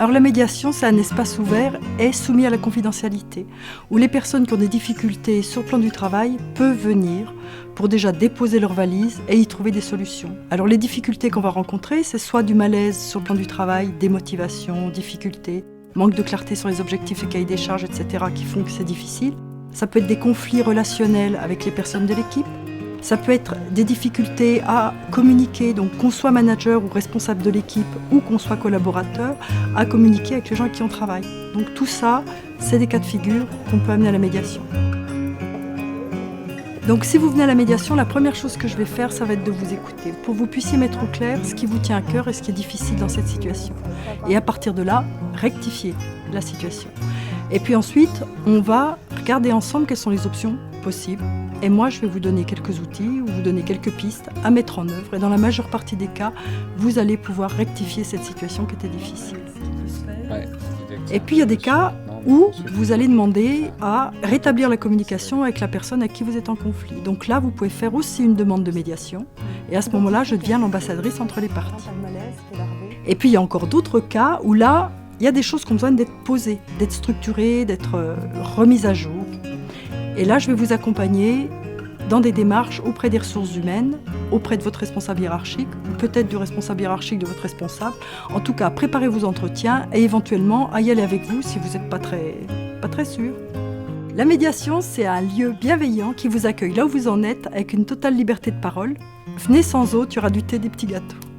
Alors la médiation, c'est un espace ouvert et soumis à la confidentialité, où les personnes qui ont des difficultés sur le plan du travail peuvent venir pour déjà déposer leurs valises et y trouver des solutions. Alors les difficultés qu'on va rencontrer, c'est soit du malaise sur le plan du travail, démotivation, difficultés, manque de clarté sur les objectifs et cahiers des charges, etc. qui font que c'est difficile. Ça peut être des conflits relationnels avec les personnes de l'équipe. Ça peut être des difficultés à communiquer, donc qu'on soit manager ou responsable de l'équipe ou qu'on soit collaborateur, à communiquer avec les gens avec qui on travaille. Donc tout ça, c'est des cas de figure qu'on peut amener à la médiation. Donc si vous venez à la médiation, la première chose que je vais faire, ça va être de vous écouter, pour que vous puissiez mettre au clair ce qui vous tient à cœur et ce qui est difficile dans cette situation. Et à partir de là, rectifier la situation. Et puis ensuite, on va regarder ensemble quelles sont les options possibles. Et moi, je vais vous donner quelques outils ou vous donner quelques pistes à mettre en œuvre. Et dans la majeure partie des cas, vous allez pouvoir rectifier cette situation qui était difficile. Et puis, il y a des cas où vous allez demander à rétablir la communication avec la personne avec qui vous êtes en conflit. Donc là, vous pouvez faire aussi une demande de médiation. Et à ce moment-là, je deviens l'ambassadrice entre les parties. Et puis, il y a encore d'autres cas où là, il y a des choses qui ont besoin d'être posées, d'être structurées, d'être remises à jour. Et là, je vais vous accompagner dans des démarches auprès des ressources humaines, auprès de votre responsable hiérarchique, ou peut-être du responsable hiérarchique de votre responsable. En tout cas, préparez vos entretiens et éventuellement à y aller avec vous si vous n'êtes pas très sûr. La médiation, c'est un lieu bienveillant qui vous accueille là où vous en êtes avec une totale liberté de parole. Venez sans autre, il y aura du thé, des petits gâteaux.